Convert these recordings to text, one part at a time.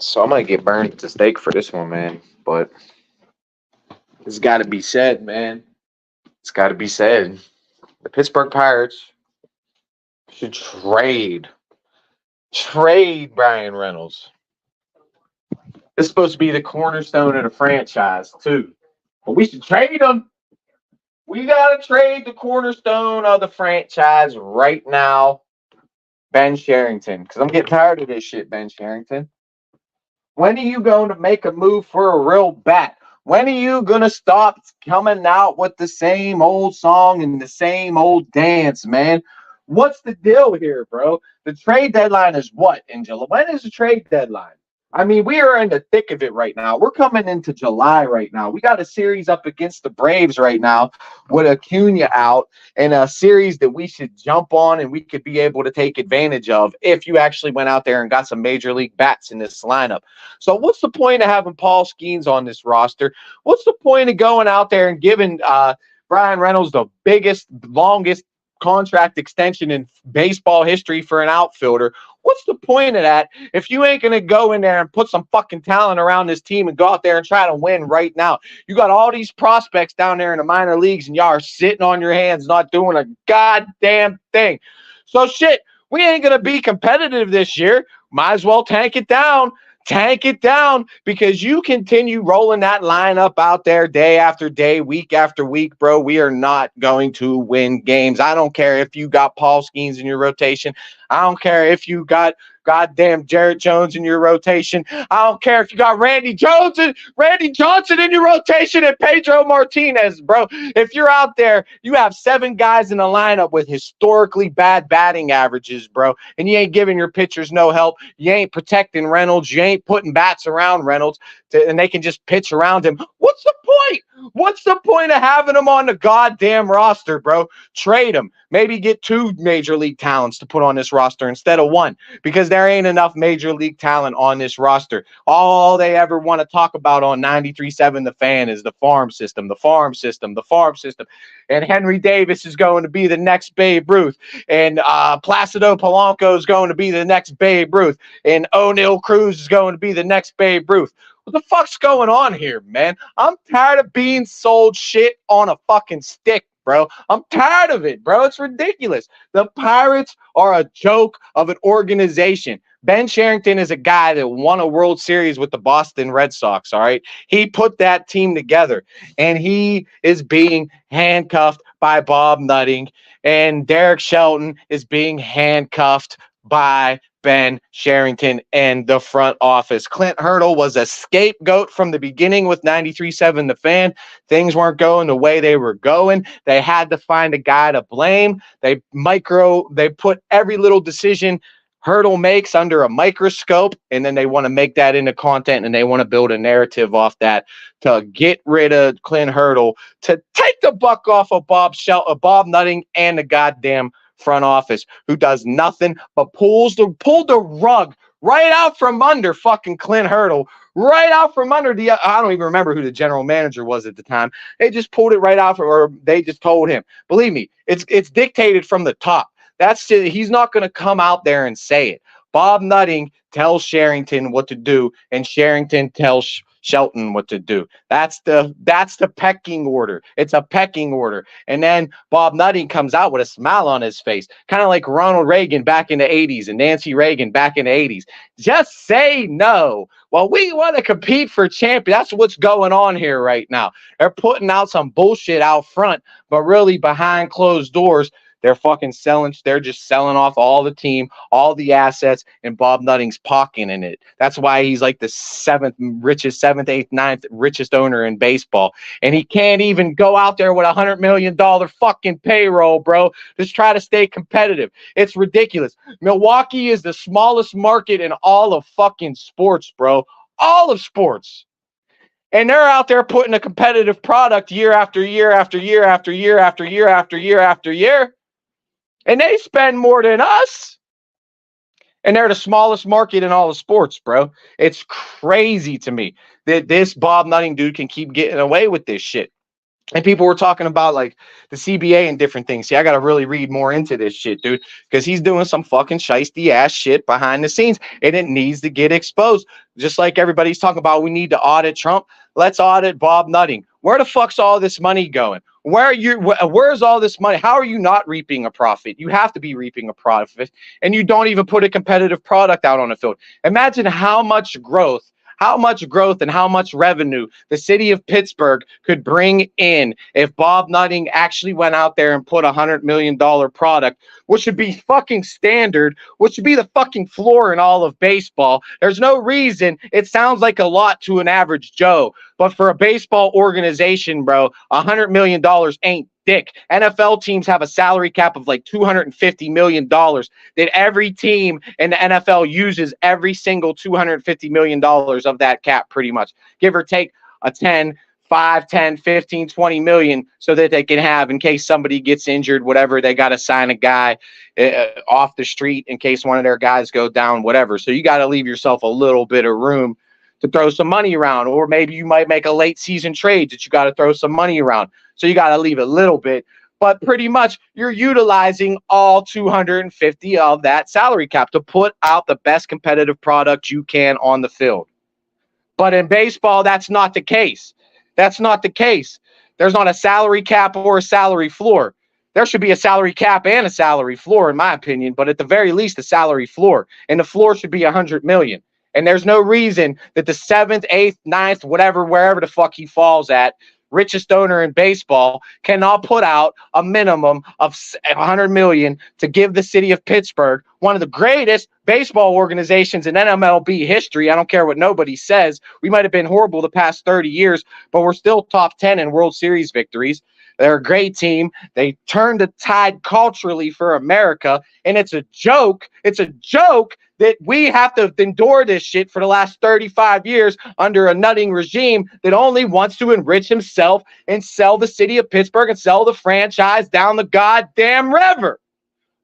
So I might get burned at the stake for this one, man. But it's got to be said, man. It's got to be said. The Pittsburgh Pirates should trade Bryan Reynolds. This is supposed to be the cornerstone of the franchise too. But we should trade him. We gotta trade the cornerstone of the franchise right now, Ben Cherington. Because I'm getting tired of this shit, Ben Cherington. When are you going to make a move for a real bat? When are you going to stop coming out with the same old song and the same old dance, man? What's the deal here, bro? The trade deadline is what, Angela? When is the trade deadline? I mean, we are in the thick of it right now. We're coming into July right now. We got a series up against the Braves right now with Acuna out, and a series that we should jump on and we could be able to take advantage of if you actually went out there and got some major league bats in this lineup. So what's the point of having Paul Skenes on this roster? What's the point of going out there and giving Bryan Reynolds the biggest, longest contract extension in baseball history for an outfielder? What's the point of that if you ain't going to go in there and put some fucking talent around this team and go out there and try to win right now? You got all these prospects down there in the minor leagues and y'all are sitting on your hands not doing a goddamn thing. So shit, we ain't going to be competitive this year. Might as well tank it down. Tank it down, because you continue rolling that lineup out there day after day, week after week, bro. We are not going to win games. I don't care if you got Paul Skenes in your rotation. I don't care if you got goddamn Jarrett Jones in your rotation. I don't care if you got Randy Johnson in your rotation and Pedro Martinez, bro. If you're out there, you have 7 guys in the lineup with historically bad batting averages, bro, and you ain't giving your pitchers no help. You ain't protecting Reynolds. You ain't putting bats around Reynolds and they can just pitch around him. What's the point? What's the point of having him on the goddamn roster, bro? Trade him. Maybe get 2 major league talents to put on this roster instead of 1, because there ain't enough major league talent on this roster. All they ever want to talk about on 93.7 The Fan is the farm system, the farm system, the farm system. And Henry Davis is going to be the next Babe Ruth. And Placido Polanco is going to be the next Babe Ruth. And O'Neill Cruz is going to be the next Babe Ruth. What the fuck's going on here, man? I'm tired of being sold shit on a fucking stick, bro. I'm tired of it, bro. It's ridiculous. The Pirates are a joke of an organization. Ben Cherington is a guy that won a World Series with the Boston Red Sox, all right? He put that team together, and he is being handcuffed by Bob Nutting, and Derek Shelton is being handcuffed by Ben Cherington and the front office. Clint Hurdle was a scapegoat from the beginning with 93.7 The Fan. Things weren't going the way they were going. They had to find a guy to blame. They put every little decision Hurdle makes under a microscope, and then they want to make that into content, and they want to build a narrative off that to get rid of Clint Hurdle, to take the buck off of Bob Nutting and the goddamn front office, who does nothing but pulled the rug right out from under fucking Clint Hurdle, right out from under I don't even remember who the general manager was at the time. They just pulled it right out, or they just told him. Believe me, it's dictated from the top. He's not going to come out there and say it. Bob Nutting tells Cherington what to do, and Cherington tells Shelton what to do. That's the pecking order. It's a pecking order. And then Bob Nutting comes out with a smile on his face, kind of like Ronald Reagan back in the 80s and Nancy Reagan back in the 80s. Just say no. Well, we want to compete for champion. That's what's going on here right now. They're putting out some bullshit out front, but really behind closed doors, they're fucking selling. They're just selling off all the team, all the assets, and Bob Nutting's pocketing it. That's why he's like the 7th, 8th, 9th richest owner in baseball. And he can't even go out there with $100 million fucking payroll, bro. Just try to stay competitive. It's ridiculous. Milwaukee is the smallest market in all of fucking sports, bro. All of sports. And they're out there putting a competitive product year after year after year after year after year after year after year. And they spend more than us. And they're the smallest market in all of sports, bro. It's crazy to me that this Bob Nutting dude can keep getting away with this shit. And people were talking about like the CBA and different things. See, I got to really read more into this shit, dude, because he's doing some fucking shiesty ass shit behind the scenes and it needs to get exposed. Just like everybody's talking about, we need to audit Trump. Let's audit Bob Nutting. Where the fuck's all this money going? Where's all this money? How are you not reaping a profit? You have to be reaping a profit, and you don't even put a competitive product out on the field. Imagine how much growth and how much revenue the city of Pittsburgh could bring in if Bob Nutting actually went out there and put $100 million product, which should be fucking standard, which should be the fucking floor in all of baseball. There's no reason. It sounds like a lot to an average Joe, but for a baseball organization, bro, $100 million ain't dick. NFL teams have a salary cap of like $250 million that every team in the NFL uses every single $250 million of that cap, pretty much, give or take a 5, 10, 15, 20 million, so that they can have, in case somebody gets injured, whatever, they got to sign a guy off the street in case one of their guys go down, whatever. So you got to leave yourself a little bit of room to throw some money around, or maybe you might make a late season trade that you got to throw some money around. So you got to leave a little bit, but pretty much you're utilizing all 250 of that salary cap to put out the best competitive product you can on the field. But in baseball, that's not the case. That's not the case. There's not a salary cap or a salary floor. There should be a salary cap and a salary floor, in my opinion, but at the very least, a salary floor. And the floor should be $100 million. And there's no reason that the 7th, 8th, 9th, whatever, wherever the fuck he falls at, richest owner in baseball, cannot put out a minimum of $100 million to give the city of Pittsburgh, one of the greatest baseball organizations in NMLB history. I don't care what nobody says. We might have been horrible the past 30 years, but we're still top 10 in World Series victories. They're a great team. They turned the tide culturally for America, and it's a joke. It's a joke that we have to endure this shit for the last 35 years under a nutting regime that only wants to enrich himself and sell the city of Pittsburgh and sell the franchise down the goddamn river.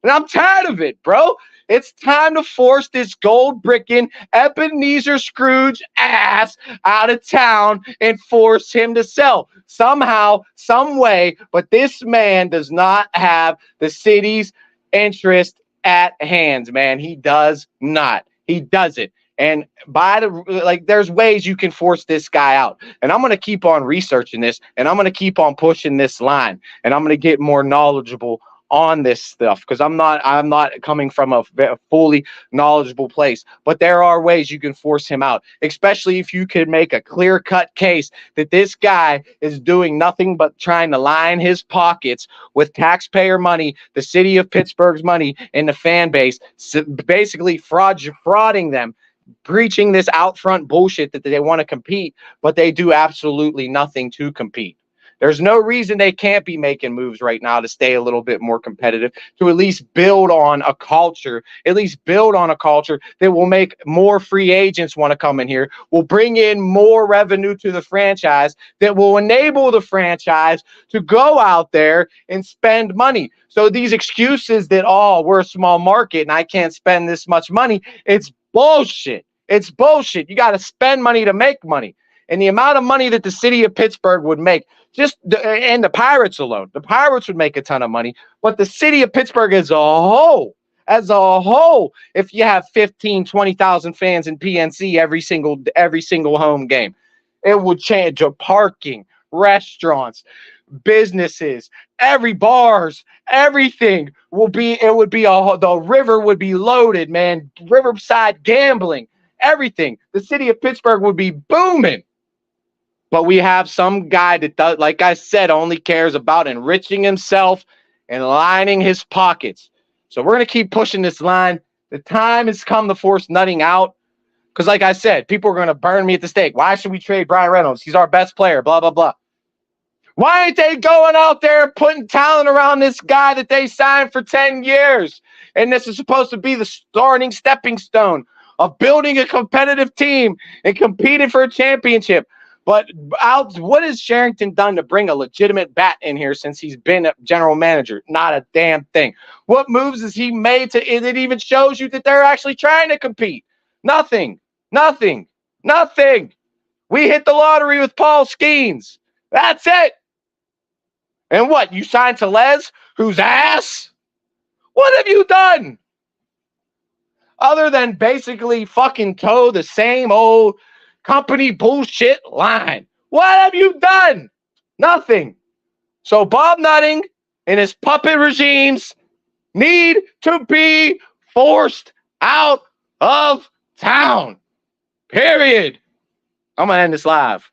And I'm tired of it, bro. It's time to force this gold-bricking Ebenezer Scrooge ass out of town and force him to sell somehow, some way. But this man does not have the city's interest at hand, man. He does not. He doesn't. And there's ways you can force this guy out. And I'm going to keep on researching this, and I'm going to keep on pushing this line, and I'm going to get more knowledgeable on this stuff, because I'm not coming from a fully knowledgeable place, but there are ways you can force him out, especially if you could make a clear-cut case that this guy is doing nothing but trying to line his pockets with taxpayer money, the city of Pittsburgh's money, and the fan base, basically frauding them, preaching this out front bullshit that they want to compete, but they do absolutely nothing to compete. There's no reason they can't be making moves right now to stay a little bit more competitive, to at least build on a culture, that will make more free agents want to come in here, will bring in more revenue to the franchise, that will enable the franchise to go out there and spend money. So these excuses that, we're a small market and I can't spend this much money, it's bullshit. It's bullshit. You got to spend money to make money. And the amount of money that the city of Pittsburgh would make, and the Pirates alone, the Pirates would make a ton of money. But the city of Pittsburgh as a whole, if you have 15, 20,000 fans in PNC every single home game, it would change to parking, restaurants, businesses, bars, everything the river would be loaded, man. Riverside gambling, everything. The city of Pittsburgh would be booming. But we have some guy that does, like I said, only cares about enriching himself and lining his pockets. So we're going to keep pushing this line. The time has come to force Nutting out. Because like I said, people are going to burn me at the stake. Why should we trade Bryan Reynolds? He's our best player, blah, blah, blah. Why ain't they going out there and putting talent around this guy that they signed for 10 years? And this is supposed to be the starting stepping stone of building a competitive team and competing for a championship. But what has Cherington done to bring a legitimate bat in here since he's been a general manager? Not a damn thing. What moves has he made that even shows you that they're actually trying to compete? Nothing. We hit the lottery with Paul Skenes. That's it. And what? You signed Tellez, whose ass? What have you done? Other than basically fucking toe the same old company bullshit line. What have you done? Nothing. So Bob Nutting and his puppet regimes need to be forced out of town. Period. I'm going to end this live.